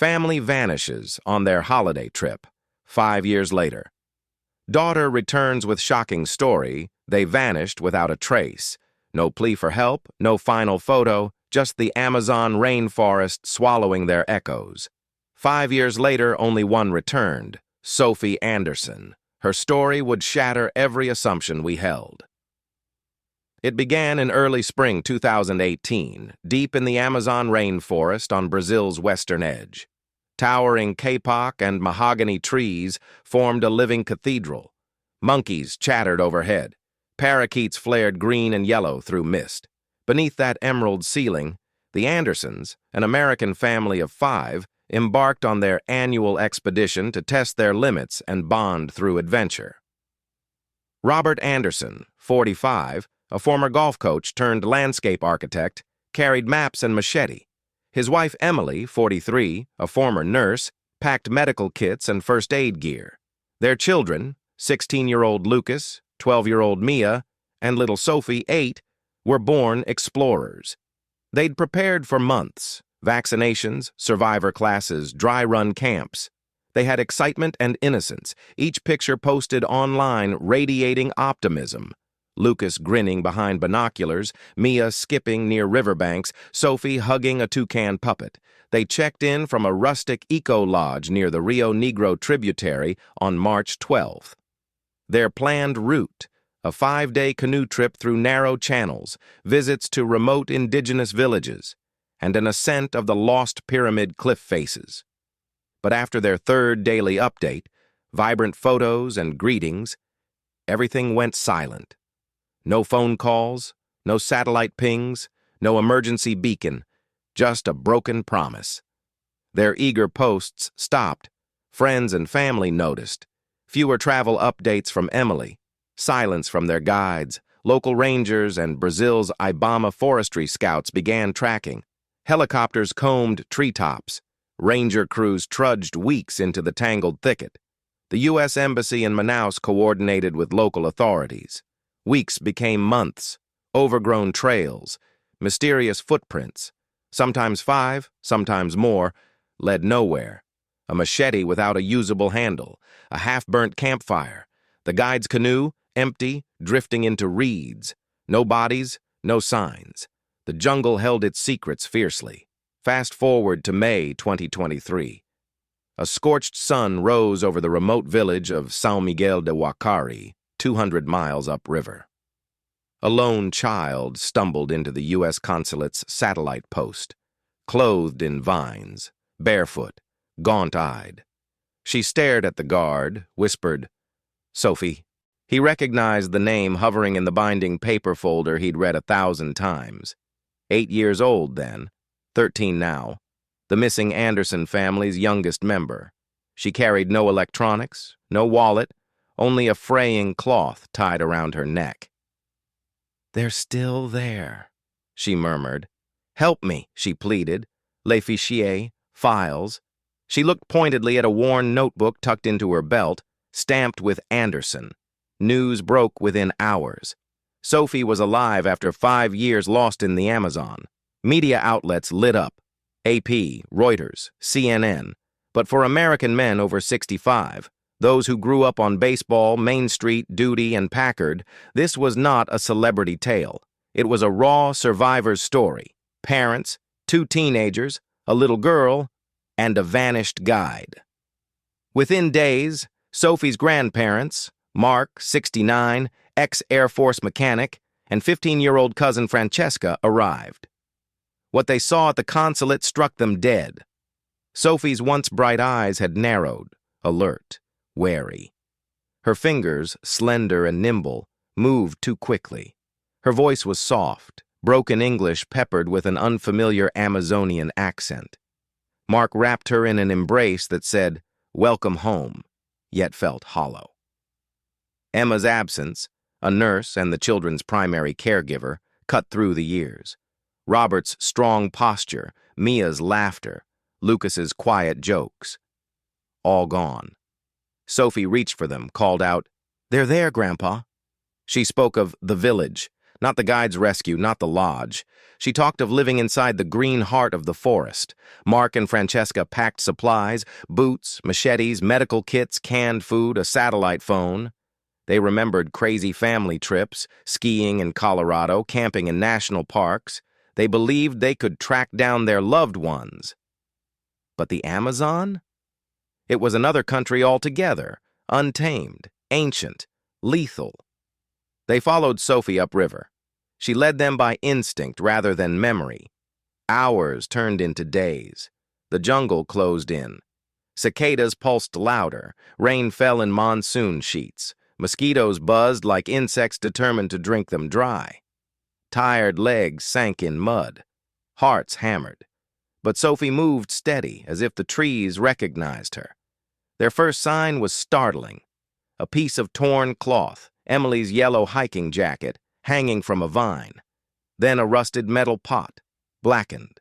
Family vanishes on their holiday trip, 5 years later. Daughter returns with shocking story, they vanished without a trace. No plea for help, no final photo, just the Amazon rainforest swallowing their echoes. 5 years later, only one returned, Sophie Anderson. Her story would shatter every assumption we held. It began in early spring 2018, deep in the Amazon rainforest on Brazil's western edge. Towering kapok and mahogany trees formed a living cathedral. Monkeys chattered overhead. Parakeets flared green and yellow through mist. Beneath that emerald ceiling, the Andersons, an American family of 5, embarked on their annual expedition to test their limits and bond through adventure. Robert Anderson, 45, a former golf coach turned landscape architect, carried maps and machete. His wife Emily, 43, a former nurse, packed medical kits and first aid gear. Their children, 16-year-old Lucas, 12-year-old Mia, and little Sophie, 8, were born explorers. They'd prepared for months, vaccinations, survivor classes, dry-run camps. They had excitement and innocence, each picture posted online radiating optimism. Lucas grinning behind binoculars, Mia skipping near riverbanks, Sophie hugging a toucan puppet. They checked in from a rustic eco-lodge near the Rio Negro tributary on March 12th. Their planned route, a 5-day canoe trip through narrow channels, visits to remote indigenous villages, and an ascent of the lost pyramid cliff faces. But after their third daily update, vibrant photos and greetings, everything went silent. No phone calls, no satellite pings, no emergency beacon, just a broken promise. Their eager posts stopped. Friends and family noticed. Fewer travel updates from Emily, silence from their guides. Local rangers and Brazil's Ibama forestry scouts began tracking. Helicopters combed treetops. Ranger crews trudged weeks into the tangled thicket. The U.S. Embassy in Manaus coordinated with local authorities. Weeks became months, overgrown trails, mysterious footprints, sometimes 5, sometimes more, led nowhere. A machete without a usable handle, a half-burnt campfire, the guide's canoe, empty, drifting into reeds. No bodies, no signs. The jungle held its secrets fiercely. Fast forward to May 2023. A scorched sun rose over the remote village of São Miguel de Huacari, 200 miles upriver. A lone child stumbled into the U.S. consulate's satellite post, clothed in vines, barefoot, gaunt-eyed. She stared at the guard, whispered, "Sophie." He recognized the name hovering in the binding paper folder he'd read 1,000 times. 8 years old then, 13 now, the missing Anderson family's youngest member. She carried no electronics, no wallet, only a fraying cloth tied around her neck. "They're still there," she murmured. "Help me," she pleaded. Les fichiers, files. She looked pointedly at a worn notebook tucked into her belt, stamped with Anderson. News broke within hours. Sophie was alive after 5 years lost in the Amazon. Media outlets lit up. AP, Reuters, CNN. But for American men over 65, those who grew up on baseball, Main Street, Duty, and Packard, this was not a celebrity tale. It was a raw survivor's story. Parents, 2 teenagers, a little girl, and a vanished guide. Within days, Sophie's grandparents, Mark, 69, ex-Air Force mechanic, and 15-year-old cousin Francesca arrived. What they saw at the consulate struck them dead. Sophie's once bright eyes had narrowed, alert, wary. Her fingers, slender and nimble, moved too quickly. Her voice was soft, broken English peppered with an unfamiliar Amazonian accent. Mark wrapped her in an embrace that said, "Welcome home," yet felt hollow. Emma's absence, a nurse and the children's primary caregiver, cut through the years. Robert's strong posture, Mia's laughter, Lucas's quiet jokes. All gone. Sophie reached for them, called out, "They're there, Grandpa." She spoke of the village, Not the guide's rescue, not the lodge. She talked of living inside the green heart of the forest. Mark and Francesca packed supplies, boots, machetes, medical kits, canned food, a satellite phone. They remembered crazy family trips, skiing in Colorado, camping in national parks. They believed they could track down their loved ones. But the Amazon? It was another country altogether, untamed, ancient, lethal. They followed Sophie upriver. She led them by instinct rather than memory. Hours turned into days. The jungle closed in. Cicadas pulsed louder. Rain fell in monsoon sheets. Mosquitoes buzzed like insects determined to drink them dry. Tired legs sank in mud. Hearts hammered. But Sophie moved steady, as if the trees recognized her. Their first sign was startling. A piece of torn cloth, Emily's yellow hiking jacket, hanging from a vine. Then a rusted metal pot, blackened.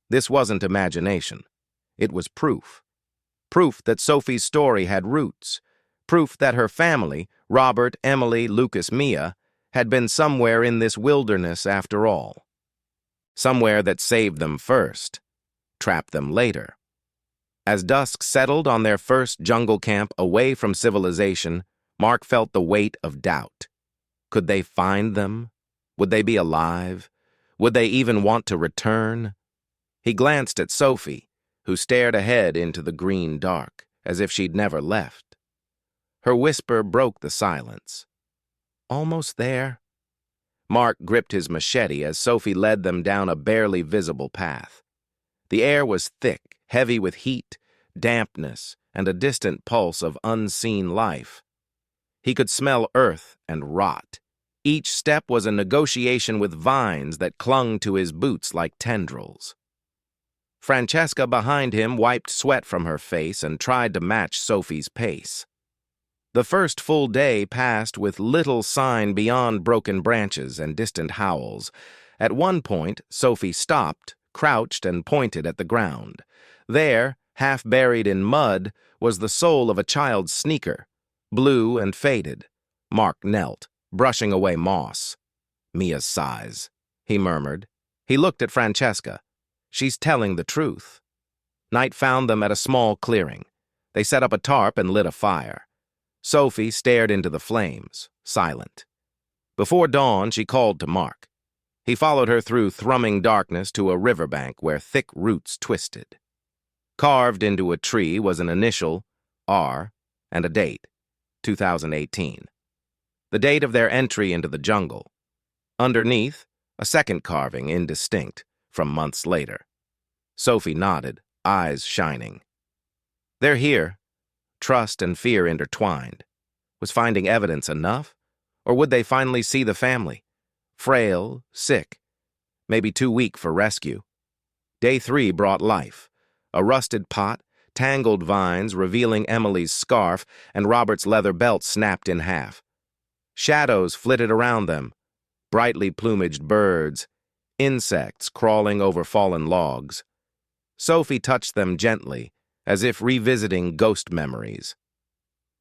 This wasn't imagination. It was proof. Proof that Sophie's story had roots. Proof that her family, Robert, Emily, Lucas, Mia, had been somewhere in this wilderness after all. Somewhere that saved them first, trapped them later. As dusk settled on their first jungle camp away from civilization, Mark felt the weight of doubt. Could they find them? Would they be alive? Would they even want to return? He glanced at Sophie, who stared ahead into the green dark, as if she'd never left. Her whisper broke the silence. Almost there? Mark gripped his machete as Sophie led them down a barely visible path. The air was thick, heavy with heat, dampness, and a distant pulse of unseen life. He could smell earth and rot. Each step was a negotiation with vines that clung to his boots like tendrils. Francesca behind him wiped sweat from her face and tried to match Sophie's pace. The first full day passed with little sign beyond broken branches and distant howls. At one point, Sophie stopped, crouched, and pointed at the ground. There, half buried in mud, was the sole of a child's sneaker, blue and faded. Mark knelt, brushing away moss. Mia's size, he murmured. He looked at Francesca. She's telling the truth. Night found them at a small clearing. They set up a tarp and lit a fire. Sophie stared into the flames, silent. Before dawn, she called to Mark. He followed her through thrumming darkness to a riverbank where thick roots twisted. Carved into a tree was an initial, R, and a date, 2018. The date of their entry into the jungle. Underneath, a second carving, indistinct, from months later. Sophie nodded, eyes shining. They're here. Trust and fear intertwined. Was finding evidence enough? Or would they finally see the family? Frail, sick, maybe too weak for rescue. Day 3 brought life. A rusted pot, tangled vines revealing Emily's scarf, and Robert's leather belt snapped in half. Shadows flitted around them, brightly plumaged birds, insects crawling over fallen logs. Sophie touched them gently, as if revisiting ghost memories.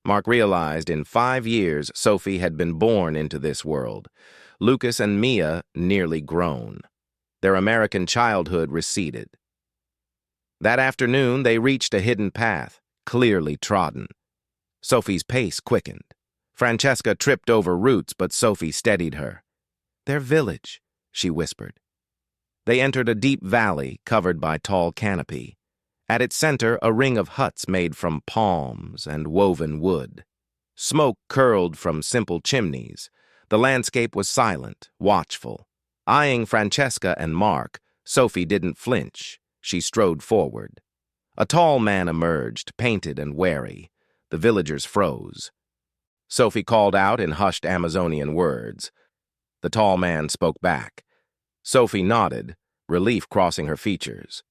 Mark realized in 5 years Sophie had been born into this world. Lucas and Mia nearly grown. Their American childhood receded. That afternoon, they reached a hidden path, clearly trodden. Sophie's pace quickened. Francesca tripped over roots, but Sophie steadied her. "Their village," she whispered. They entered a deep valley covered by tall canopy. At its center, a ring of huts made from palms and woven wood. Smoke curled from simple chimneys. The landscape was silent, watchful. Eyeing Francesca and Mark, Sophie didn't flinch. She strode forward. A tall man emerged, painted and wary. The villagers froze. Sophie called out in hushed Amazonian words. The tall man spoke back. Sophie nodded, relief crossing her features.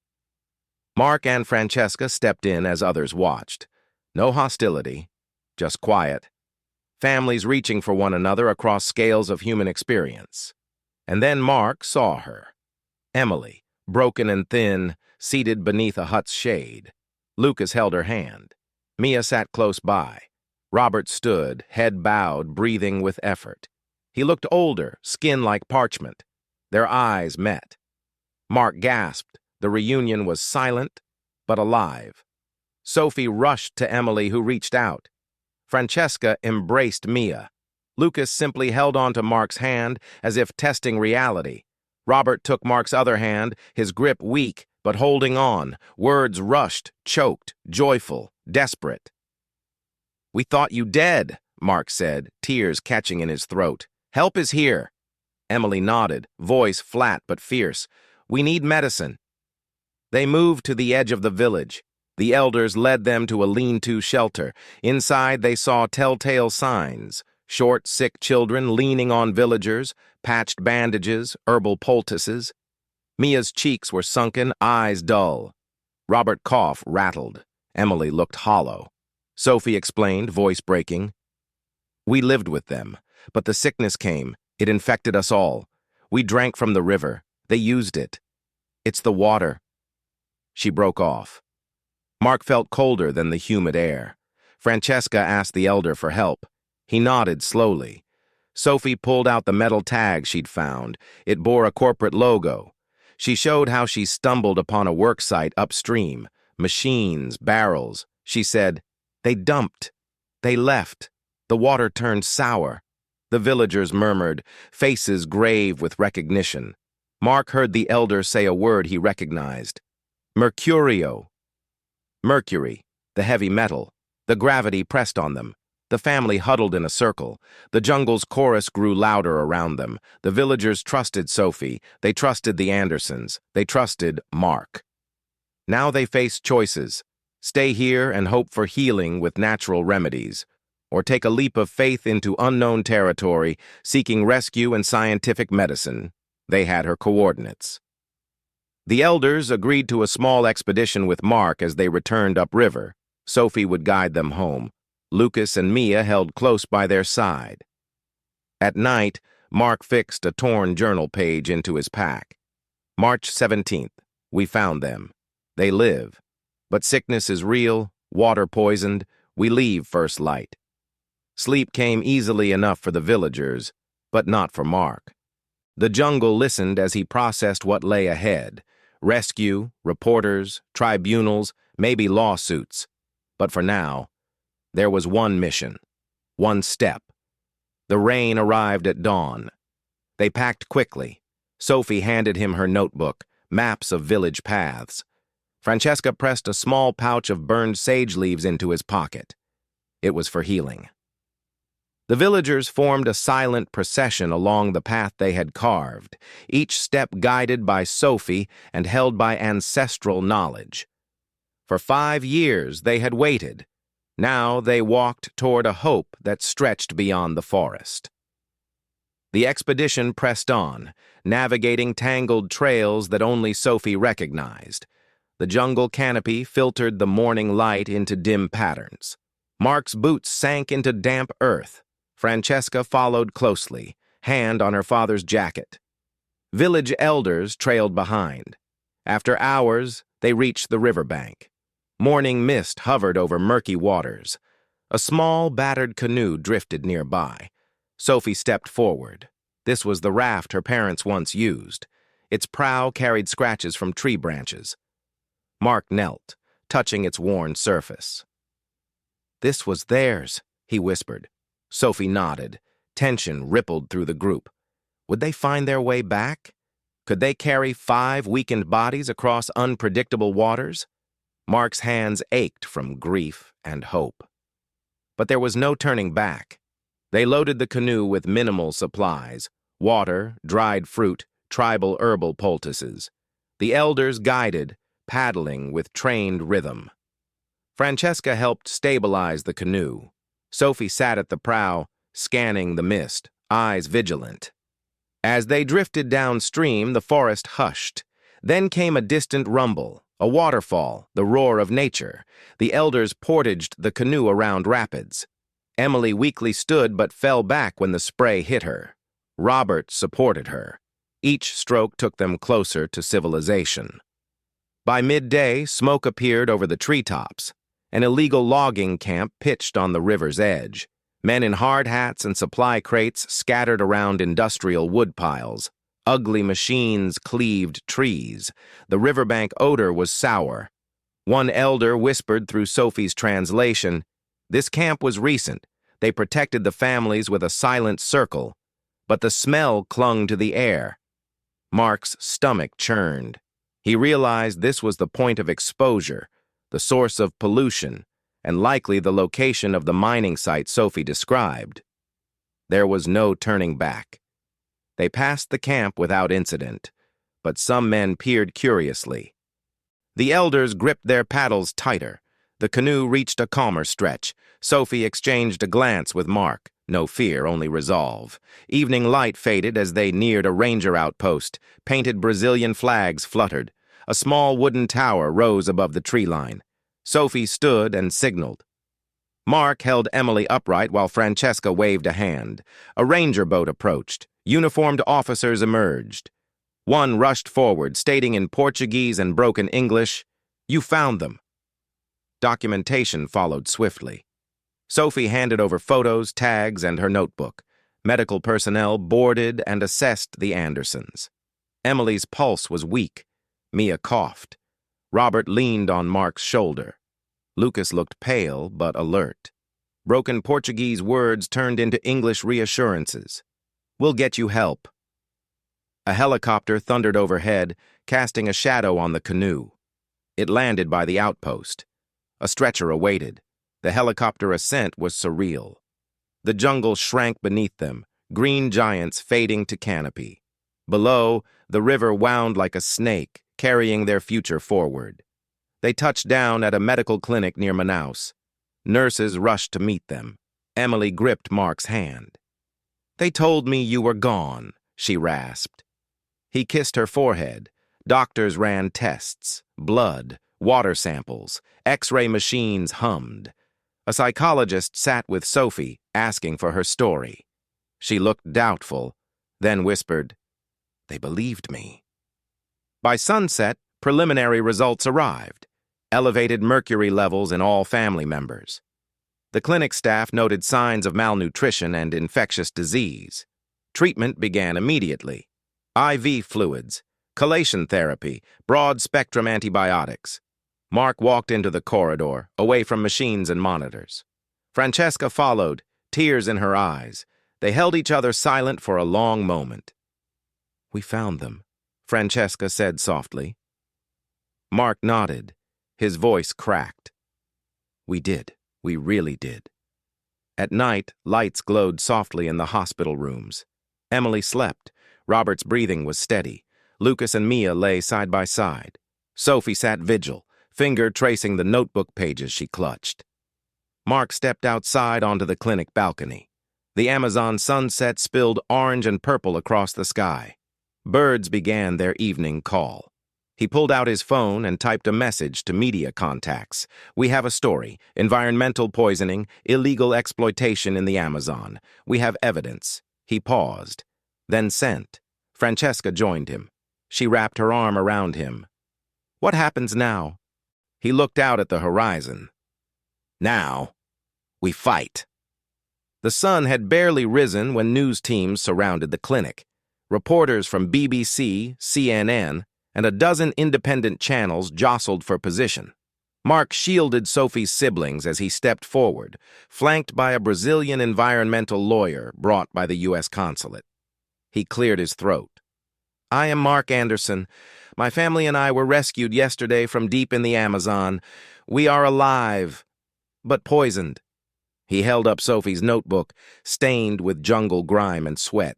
Mark and Francesca stepped in as others watched. No hostility, just quiet. Families reaching for one another across scales of human experience. And then Mark saw her. Emily, broken and thin, seated beneath a hut's shade. Lucas held her hand. Mia sat close by. Robert stood, head bowed, breathing with effort. He looked older, skin like parchment. Their eyes met. Mark gasped. The reunion was silent, but alive. Sophie rushed to Emily, who reached out. Francesca embraced Mia. Lucas simply held on to Mark's hand as if testing reality. Robert took Mark's other hand, his grip weak, but holding on. Words rushed, choked, joyful, desperate. "We thought you dead," Mark said, tears catching in his throat. "Help is here." Emily nodded, voice flat but fierce. "We need medicine." They moved to the edge of the village. The elders led them to a lean-to shelter. Inside, they saw telltale signs: short, sick children leaning on villagers, patched bandages, herbal poultices. Mia's cheeks were sunken, eyes dull. Robert's cough rattled. Emily looked hollow. Sophie explained, voice breaking. "We lived with them, but the sickness came. It infected us all. We drank from the river. They used it. It's the water." She broke off. Mark felt colder than the humid air. Francesca asked the elder for help. He nodded slowly. Sophie pulled out the metal tag she'd found. It bore a corporate logo. She showed how she stumbled upon a work site upstream. Machines, barrels. She said, "They dumped. They left. The water turned sour." The villagers murmured, faces grave with recognition. Mark heard the elder say a word he recognized. Mercurio. Mercury, the heavy metal. The gravity pressed on them. The family huddled in a circle. The jungle's chorus grew louder around them. The villagers trusted Sophie. They trusted the Andersons. They trusted Mark. Now they faced choices: stay here and hope for healing with natural remedies, or take a leap of faith into unknown territory, seeking rescue and scientific medicine. They had her coordinates. The elders agreed to a small expedition with Mark as they returned upriver. Sophie would guide them home. Lucas and Mia held close by their side. At night, Mark fixed a torn journal page into his pack. March 17th. We found them. They live. But sickness is real, water poisoned. We leave first light. Sleep came easily enough for the villagers, but not for Mark. The jungle listened as he processed what lay ahead: rescue, reporters, tribunals, maybe lawsuits. But for now, there was one mission, one step. The rain arrived at dawn. They packed quickly. Sophie handed him her notebook, maps of village paths. Francesca pressed a small pouch of burned sage leaves into his pocket. It was for healing. The villagers formed a silent procession along the path they had carved, each step guided by Sophie and held by ancestral knowledge. For 5 years they had waited. Now they walked toward a hope that stretched beyond the forest. The expedition pressed on, navigating tangled trails that only Sophie recognized. The jungle canopy filtered the morning light into dim patterns. Mark's boots sank into damp earth. Francesca followed closely, hand on her father's jacket. Village elders trailed behind. After hours, they reached the riverbank. Morning mist hovered over murky waters. A small, battered canoe drifted nearby. Sophie stepped forward. This was the raft her parents once used. Its prow carried scratches from tree branches. Mark knelt, touching its worn surface. "This was theirs," he whispered. Sophie nodded. Tension rippled through the group. Would they find their way back? Could they carry 5 weakened bodies across unpredictable waters? Mark's hands ached from grief and hope. But there was no turning back. They loaded the canoe with minimal supplies: water, dried fruit, tribal herbal poultices. The elders guided, paddling with trained rhythm. Francesca helped stabilize the canoe. Sophie sat at the prow, scanning the mist, eyes vigilant. As they drifted downstream, the forest hushed. Then came a distant rumble, a waterfall, the roar of nature. The elders portaged the canoe around rapids. Emily weakly stood but fell back when the spray hit her. Robert supported her. Each stroke took them closer to civilization. By midday, smoke appeared over the treetops. An illegal logging camp pitched on the river's edge. Men in hard hats and supply crates scattered around industrial wood piles. Ugly machines cleaved trees. The riverbank odor was sour. One elder whispered through Sophie's translation, "This camp was recent. They protected the families with a silent circle, but the smell clung to the air." Mark's stomach churned. He realized this was the point of exposure, the source of pollution, and likely the location of the mining site Sophie described. There was no turning back. They passed the camp without incident, but some men peered curiously. The elders gripped their paddles tighter. The canoe reached a calmer stretch. Sophie exchanged a glance with Mark. No fear, only resolve. Evening light faded as they neared a ranger outpost. Painted Brazilian flags fluttered. A small wooden tower rose above the tree line. Sophie stood and signaled. Mark held Emily upright while Francesca waved a hand. A ranger boat approached. Uniformed officers emerged. One rushed forward, stating in Portuguese and broken English, "You found them." Documentation followed swiftly. Sophie handed over photos, tags, and her notebook. Medical personnel boarded and assessed the Andersons. Emily's pulse was weak. Mia coughed. Robert leaned on Mark's shoulder. Lucas looked pale but alert. Broken Portuguese words turned into English reassurances. "We'll get you help." A helicopter thundered overhead, casting a shadow on the canoe. It landed by the outpost. A stretcher awaited. The helicopter ascent was surreal. The jungle shrank beneath them, green giants fading to canopy. Below, the river wound like a snake, carrying their future forward. They touched down at a medical clinic near Manaus. Nurses rushed to meet them. Emily gripped Mark's hand. "They told me you were gone," she rasped. He kissed her forehead. Doctors ran tests, blood, water samples, X-ray machines hummed. A psychologist sat with Sophie, asking for her story. She looked doubtful, then whispered, "They believed me." By sunset, preliminary results arrived. Elevated mercury levels in all family members. The clinic staff noted signs of malnutrition and infectious disease. Treatment began immediately. IV fluids, chelation therapy, broad-spectrum antibiotics. Mark walked into the corridor, away from machines and monitors. Francesca followed, tears in her eyes. They held each other silent for a long moment. "We found them," Francesca said softly. Mark nodded. His voice cracked. "We did. We really did." At night, lights glowed softly in the hospital rooms. Emily slept. Robert's breathing was steady. Lucas and Mia lay side by side. Sophie sat vigil, finger tracing the notebook pages she clutched. Mark stepped outside onto the clinic balcony. The Amazon sunset spilled orange and purple across the sky. Birds began their evening call. He pulled out his phone and typed a message to media contacts. "We have a story. Environmental poisoning, illegal exploitation in the Amazon. We have evidence." He paused, then sent. Francesca joined him. She wrapped her arm around him. "What happens now?" He looked out at the horizon. "Now, we fight." The sun had barely risen when news teams surrounded the clinic. Reporters from BBC, CNN, and a dozen independent channels jostled for position. Mark shielded Sophie's siblings as he stepped forward, flanked by a Brazilian environmental lawyer brought by the U.S. consulate. He cleared his throat. "I am Mark Anderson. My family and I were rescued yesterday from deep in the Amazon. We are alive, but poisoned." He held up Sophie's notebook, stained with jungle grime and sweat.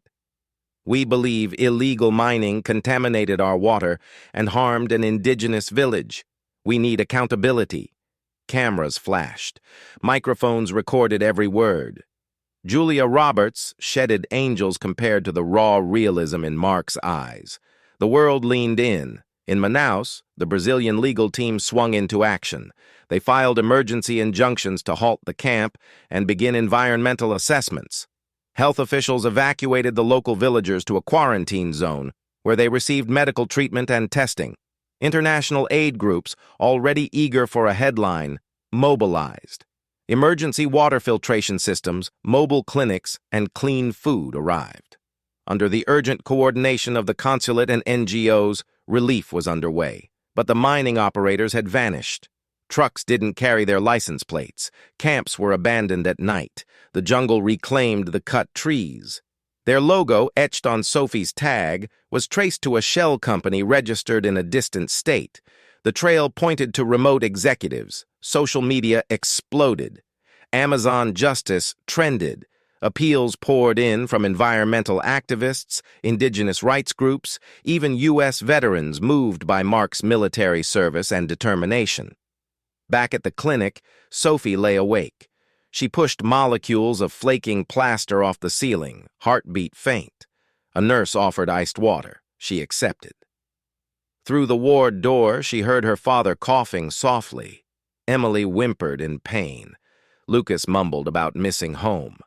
"We believe illegal mining contaminated our water and harmed an indigenous village. We need accountability." Cameras flashed. Microphones recorded every word. Julia Roberts shedded angels compared to the raw realism in Mark's eyes. The world leaned in. In Manaus, the Brazilian legal team swung into action. They filed emergency injunctions to halt the camp and begin environmental assessments. Health officials evacuated the local villagers to a quarantine zone where they received medical treatment and testing. International aid groups, already eager for a headline, mobilized. Emergency water filtration systems, mobile clinics, and clean food arrived. Under the urgent coordination of the consulate and NGOs, relief was underway. But the mining operators had vanished. Trucks didn't carry their license plates. Camps were abandoned at night. The jungle reclaimed the cut trees. Their logo, etched on Sophie's tag, was traced to a shell company registered in a distant state. The trail pointed to remote executives. Social media exploded. Amazon justice trended. Appeals poured in from environmental activists, indigenous rights groups, even U.S. veterans moved by Mark's military service and determination. Back at the clinic, Sophie lay awake. She pushed molecules of flaking plaster off the ceiling, heartbeat faint. A nurse offered iced water. She accepted. Through the ward door, she heard her father coughing softly. Emily whimpered in pain. Lucas mumbled about missing home.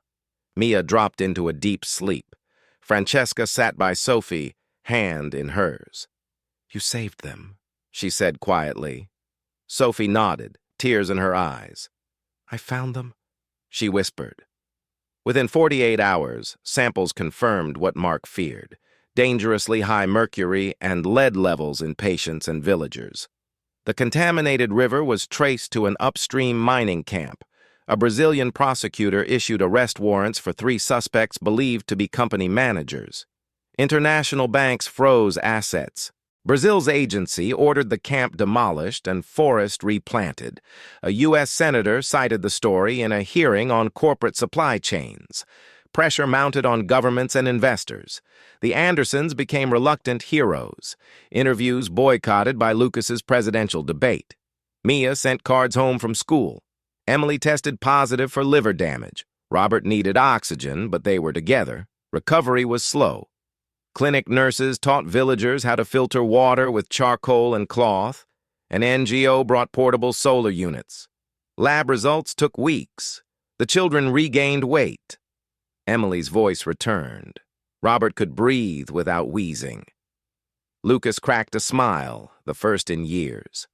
Mia dropped into a deep sleep. Francesca sat by Sophie, hand in hers. "You saved them," she said quietly. Sophie nodded, tears in her eyes. "I found them," she whispered. Within 48 hours, samples confirmed what Mark feared: dangerously high mercury and lead levels in patients and villagers. The contaminated river was traced to an upstream mining camp. A Brazilian prosecutor issued arrest warrants for 3 suspects believed to be company managers. International banks froze assets. Brazil's agency ordered the camp demolished and forest replanted. A U.S. senator cited the story in a hearing on corporate supply chains. Pressure mounted on governments and investors. The Andersons became reluctant heroes. Interviews boycotted by Lucas's presidential debate. Mia sent cards home from school. Emily tested positive for liver damage. Robert needed oxygen, but they were together. Recovery was slow. Clinic nurses taught villagers how to filter water with charcoal and cloth. An NGO brought portable solar units. Lab results took weeks. The children regained weight. Emily's voice returned. Robert could breathe without wheezing. Lucas cracked a smile, the first in years.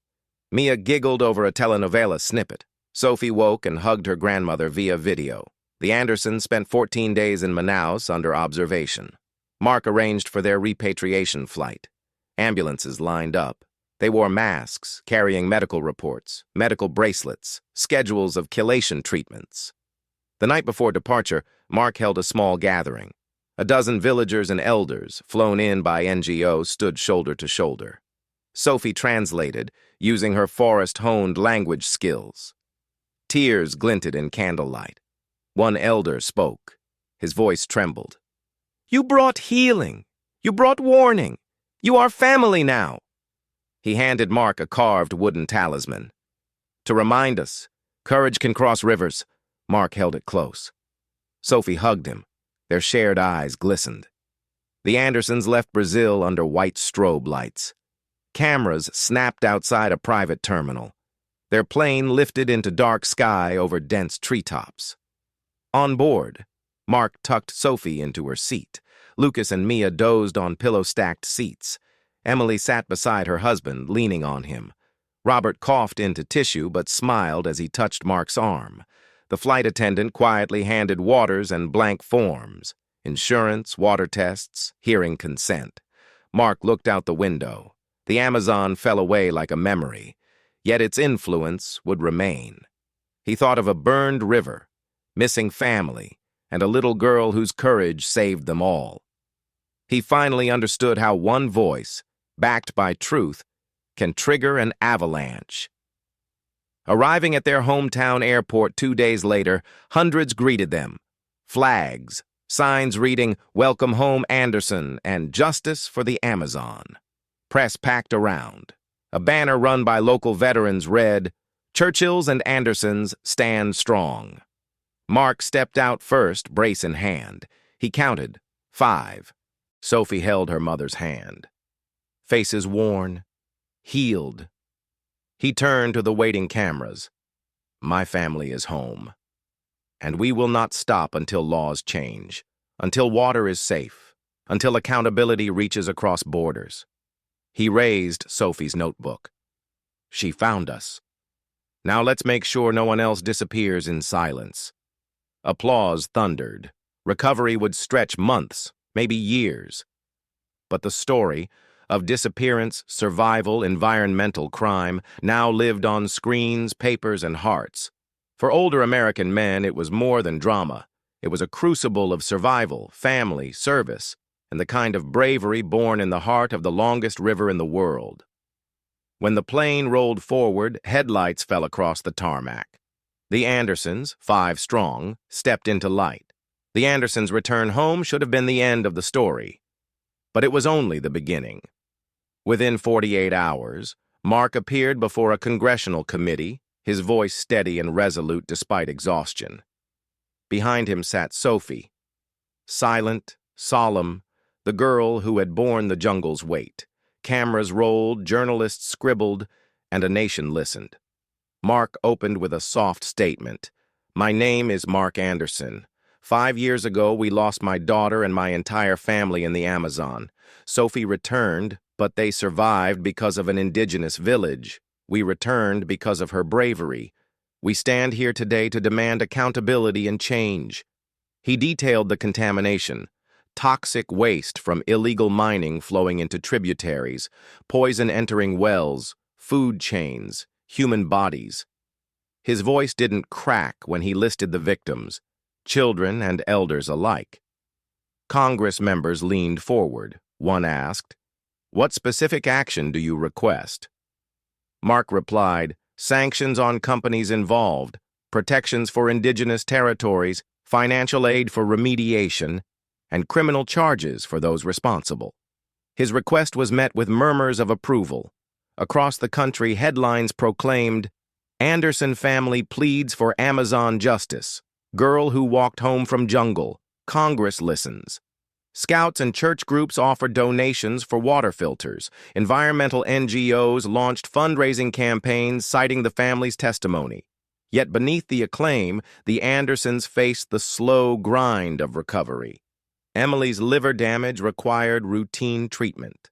Mia giggled over a telenovela snippet. Sophie woke and hugged her grandmother via video. The Andersons spent 14 days in Manaus under observation. Mark arranged for their repatriation flight. Ambulances lined up. They wore masks, carrying medical reports, medical bracelets, schedules of chelation treatments. The night before departure, Mark held a small gathering. A dozen villagers and elders, flown in by NGO, stood shoulder to shoulder. Sophie translated, using her forest-honed language skills. Tears glinted in candlelight. One elder spoke. His voice trembled. "You brought healing. You brought warning. You are family now." He handed Mark a carved wooden talisman. "To remind us, courage can cross rivers." Mark held it close. Sophie hugged him. Their shared eyes glistened. The Andersons left Brazil under white strobe lights. Cameras snapped outside a private terminal. Their plane lifted into dark sky over dense treetops. On board, Mark tucked Sophie into her seat. Lucas and Mia dozed on pillow-stacked seats. Emily sat beside her husband, leaning on him. Robert coughed into tissue but smiled as he touched Mark's arm. The flight attendant quietly handed waters and blank forms: insurance, water tests, hearing consent. Mark looked out the window. The Amazon fell away like a memory, yet its influence would remain. He thought of a burned river, missing family, and a little girl whose courage saved them all. He finally understood how one voice, backed by truth, can trigger an avalanche. Arriving at their hometown airport 2 days later, hundreds greeted them. Flags, signs reading, "Welcome home, Anderson," and "Justice for the Amazon." Press packed around. A banner run by local veterans read, "Churchills and Andersons stand strong." Mark stepped out first, brace in hand. He counted 5. Sophie held her mother's hand. Faces worn, healed. He turned to the waiting cameras. "My family is home. And we will not stop until laws change, until water is safe, until accountability reaches across borders." He raised Sophie's notebook. "She found us." Now let's make sure no one else disappears in silence. Applause thundered. Recovery would stretch months, maybe years. But the story of disappearance, survival, environmental crime now lived on screens, papers, and hearts. For older American men, it was more than drama. It was a crucible of survival, family, service, and the kind of bravery born in the heart of the longest river in the world. When the plane rolled forward, headlights fell across the tarmac. The Andersons, 5 strong, stepped into light. The Andersons' return home should have been the end of the story. But it was only the beginning. Within 48 hours, Mark appeared before a congressional committee, his voice steady and resolute despite exhaustion. Behind him sat Sophie, silent, solemn, the girl who had borne the jungle's weight. Cameras rolled, journalists scribbled, and a nation listened. Mark opened with a soft statement. "My name is Mark Anderson. 5 years ago, we lost my daughter and my entire family in the Amazon. Sophie returned, but they survived because of an indigenous village. We returned because of her bravery. We stand here today to demand accountability and change." He detailed the contamination. Toxic waste from illegal mining flowing into tributaries, poison entering wells, food chains, human bodies. His voice didn't crack when he listed the victims, children and elders alike. Congress members leaned forward. One asked, "What specific action do you request?" Mark replied, "Sanctions on companies involved, protections for indigenous territories, financial aid for remediation, and criminal charges for those responsible." His request was met with murmurs of approval. Across the country, headlines proclaimed, "Anderson family pleads for Amazon justice. Girl who walked home from jungle. Congress listens." Scouts and church groups offered donations for water filters. Environmental NGOs launched fundraising campaigns citing the family's testimony. Yet beneath the acclaim, the Andersons faced the slow grind of recovery. Emily's liver damage required routine treatment.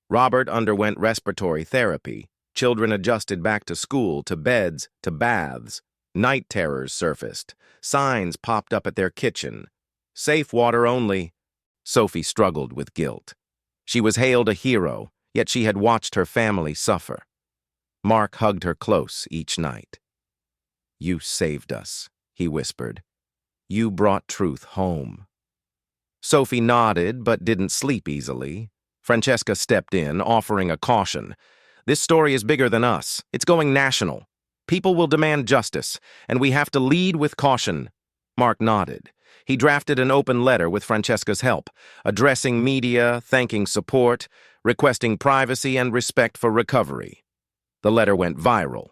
Robert underwent respiratory therapy. Children adjusted back to school, to beds, to baths. Night terrors surfaced. Signs popped up at their kitchen. "Safe water only." Sophie struggled with guilt. She was hailed a hero, yet she had watched her family suffer. Mark hugged her close each night. "You saved us," he whispered. "You brought truth home." Sophie nodded but didn't sleep easily. Francesca stepped in, offering a caution. "This story is bigger than us. It's going national. People will demand justice, and we have to lead with caution." Mark nodded. He drafted an open letter with Francesca's help, addressing media, thanking support, requesting privacy and respect for recovery. The letter went viral.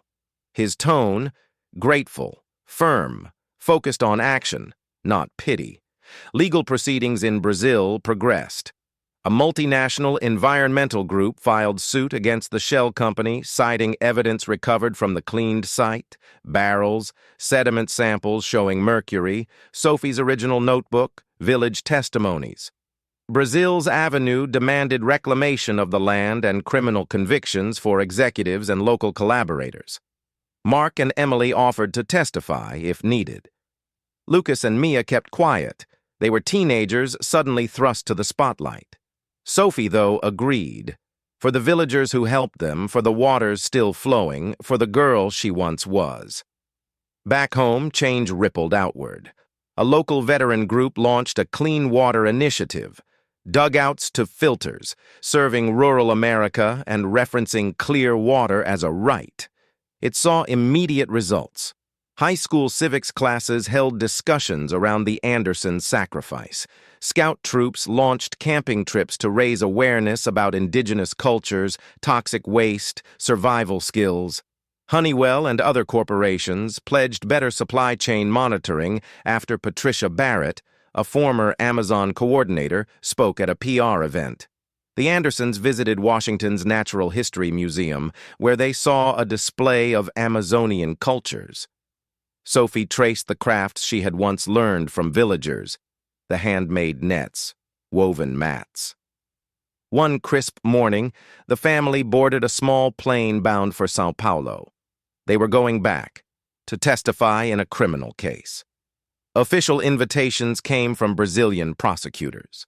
His tone, grateful, firm, focused on action, not pity. Legal proceedings in Brazil progressed. A multinational environmental group filed suit against the Shell company, citing evidence recovered from the cleaned site, barrels, sediment samples showing mercury, Sophie's original notebook, village testimonies. Brazil's Avenue demanded reclamation of the land and criminal convictions for executives and local collaborators. Mark and Emily offered to testify if needed. Lucas and Mia kept quiet. They were teenagers suddenly thrust to the spotlight. Sophie, though, agreed. For the villagers who helped them, for the waters still flowing, for the girl she once was. Back home, change rippled outward. A local veteran group launched a clean water initiative. Dugouts to filters, serving rural America and referencing clear water as a right. It saw immediate results. High school civics classes held discussions around the Anderson sacrifice. Scout troops launched camping trips to raise awareness about indigenous cultures, toxic waste, survival skills. Honeywell and other corporations pledged better supply chain monitoring after Patricia Barrett, a former Amazon coordinator, spoke at a PR event. The Andersons visited Washington's Natural History Museum, where they saw a display of Amazonian cultures. Sophie traced the crafts she had once learned from villagers, the handmade nets, woven mats. One crisp morning, the family boarded a small plane bound for Sao Paulo. They were going back to testify in a criminal case. Official invitations came from Brazilian prosecutors.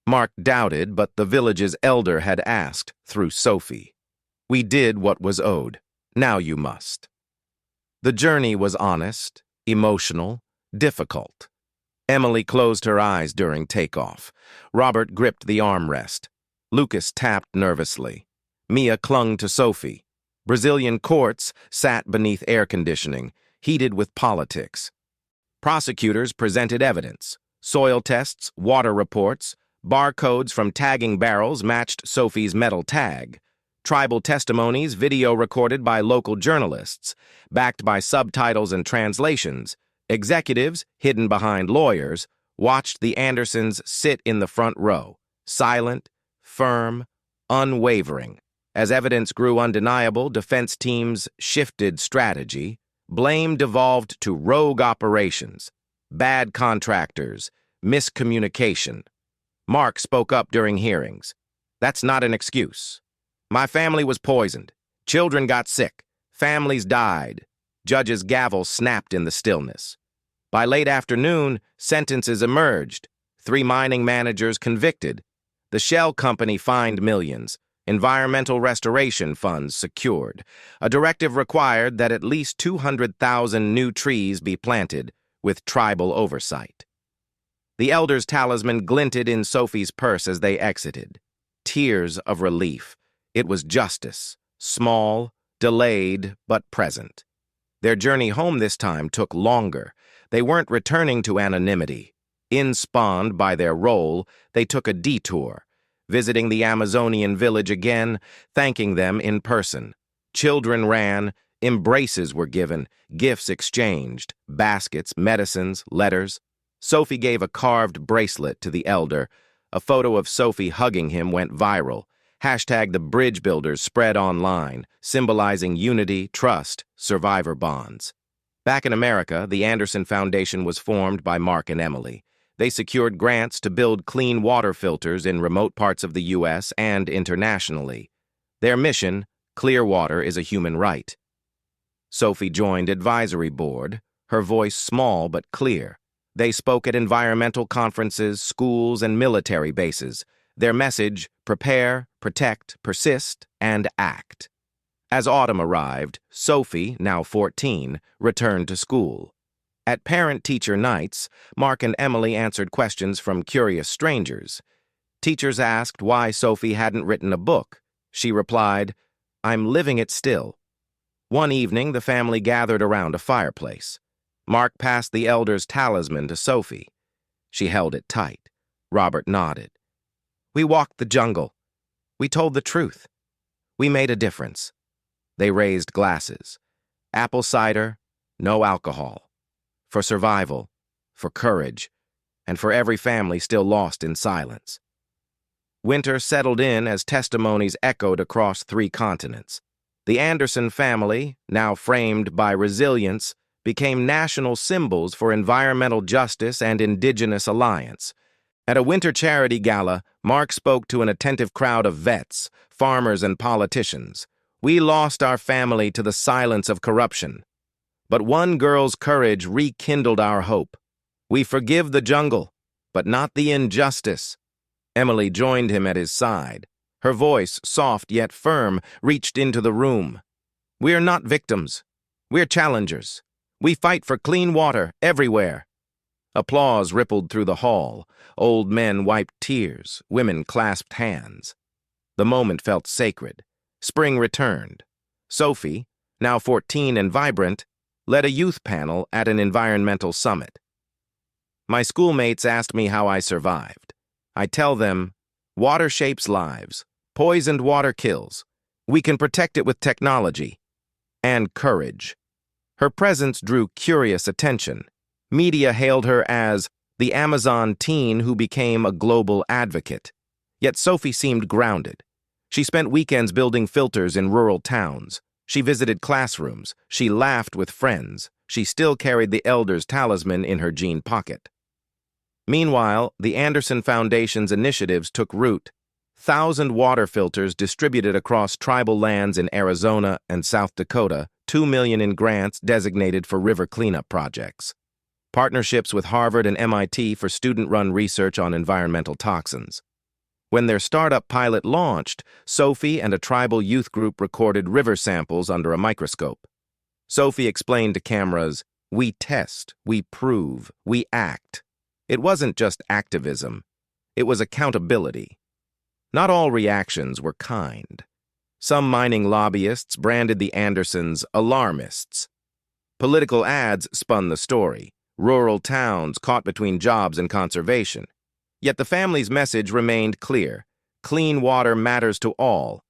Mark doubted, but the village's elder had asked through Sophie. "We did what was owed. Now you must." The journey was honest, emotional, difficult. Emily closed her eyes during takeoff. Robert gripped the armrest. Lucas tapped nervously. Mia clung to Sophie. Brazilian courts sat beneath air conditioning, heated with politics. Prosecutors presented evidence. Soil tests, water reports, barcodes from tagging barrels matched Sophie's metal tag. Tribal testimonies, video recorded by local journalists, backed by subtitles and translations. Executives, hidden behind lawyers, watched the Andersons sit in the front row, silent, firm, unwavering. As evidence grew undeniable, defense teams shifted strategy. Blame devolved to rogue operations, bad contractors, miscommunication. Mark spoke up during hearings. "That's not an excuse. My family was poisoned. Children got sick. Families died." Judge's gavel snapped in the stillness. By late afternoon, sentences emerged. 3 mining managers convicted. The Shell company fined millions. Environmental restoration funds secured. A directive required that at least 200,000 new trees be planted, with tribal oversight. The elder's talisman glinted in Sophie's purse as they exited. Tears of relief. It was justice, small, delayed, but present. Their journey home this time took longer. They weren't returning to anonymity. Inspawned by their role, they took a detour, visiting the Amazonian village again, thanking them in person. Children ran, embraces were given, gifts exchanged, baskets, medicines, letters. Sophie gave a carved bracelet to the elder. A photo of Sophie hugging him went viral. Hashtag the Bridge Builders spread online, symbolizing unity, trust, survivor bonds. Back in America, the Anderson Foundation was formed by Mark and Emily. They secured grants to build clean water filters in remote parts of the U.S. and internationally. Their mission, clear water is a human right. Sophie joined advisory board, her voice small but clear. They spoke at environmental conferences, schools, and military bases. Their message, prepare, protect, persist, and act. As autumn arrived, Sophie, now 14, returned to school. At parent-teacher nights, Mark and Emily answered questions from curious strangers. Teachers asked why Sophie hadn't written a book. She replied, "I'm living it still." One evening, the family gathered around a fireplace. Mark passed the elder's talisman to Sophie. She held it tight. Robert nodded. "We walked the jungle. We told the truth. We made a difference." They raised glasses. Apple cider, no alcohol. For survival, for courage, and for every family still lost in silence. Winter settled in as testimonies echoed across 3 continents. The Anderson family, now framed by resilience, became national symbols for environmental justice and indigenous alliance. At a winter charity gala, Mark spoke to an attentive crowd of vets, farmers, and politicians. "We lost our family to the silence of corruption. But one girl's courage rekindled our hope. We forgive the jungle, but not the injustice." Emily joined him at his side. Her voice, soft yet firm, reached into the room. "We're not victims. We're challengers. We fight for clean water everywhere." Applause rippled through the hall. Old men wiped tears. Women clasped hands. The moment felt sacred. Spring returned. Sophie, now 14 and vibrant, led a youth panel at an environmental summit. "My schoolmates asked me how I survived. I tell them, water shapes lives. Poisoned water kills. We can protect it with technology and courage." Her presence drew curious attention. Media hailed her as the Amazon teen who became a global advocate. Yet Sophie seemed grounded. She spent weekends building filters in rural towns. She visited classrooms. She laughed with friends. She still carried the elder's talisman in her jean pocket. Meanwhile, the Anderson Foundation's initiatives took root. 1,000 water filters distributed across tribal lands in Arizona and South Dakota $2 million in grants designated for river cleanup projects, partnerships with Harvard and MIT for student-run research on environmental toxins. When their startup pilot launched, Sophie and a tribal youth group recorded river samples under a microscope. Sophie explained to cameras, "We test, we prove, we act." It wasn't just activism. It was accountability. Not all reactions were kind. Some mining lobbyists branded the Andersons alarmists. Political ads spun the story. Rural towns caught between jobs and conservation. Yet the family's message remained clear. Clean water matters to all.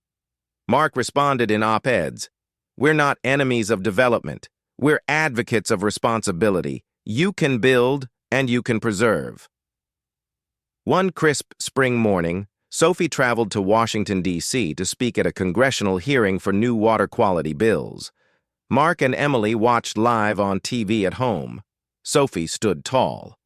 Mark responded in op-eds, "We're not enemies of development. We're advocates of responsibility. You can build and you can preserve." One crisp spring morning, Sophie traveled to Washington, D.C. to speak at a congressional hearing for new water quality bills. Mark and Emily watched live on TV at home. Sophie stood tall.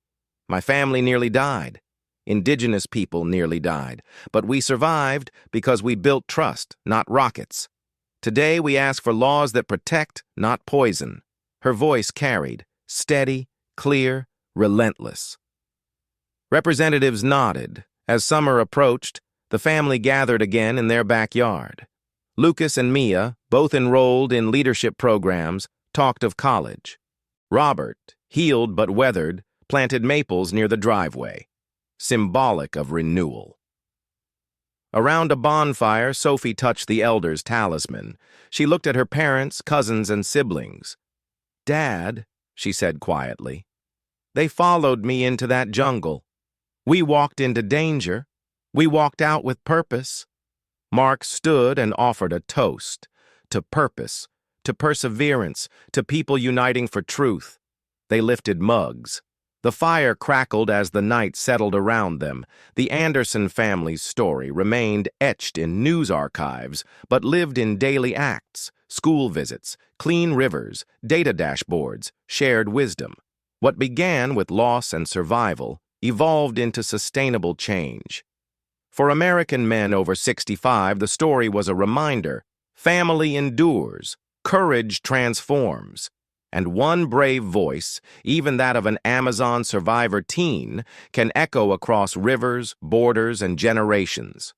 "My family nearly died. Indigenous people nearly died. But we survived because we built trust, not rockets. Today we ask for laws that protect, not poison." Her voice carried, steady, clear, relentless. Representatives nodded. As summer approached, the family gathered again in their backyard. Lucas and Mia, both enrolled in leadership programs, talked of college. Robert, healed but weathered, planted maples near the driveway, symbolic of renewal. Around a bonfire, Sophie touched the elders' talisman. She looked at her parents, cousins, and siblings. "Dad," she said quietly, "they followed me into that jungle. We walked into danger. We walked out with purpose." Mark stood and offered a toast to purpose, to perseverance, to people uniting for truth. They lifted mugs. The fire crackled as the night settled around them. The Anderson family's story remained etched in news archives, but lived in daily acts, school visits, clean rivers, data dashboards, shared wisdom. What began with loss and survival evolved into sustainable change. For American men over 65, the story was a reminder: family endures, courage transforms, and one brave voice, even that of an Amazon survivor teen, can echo across rivers, borders, and generations.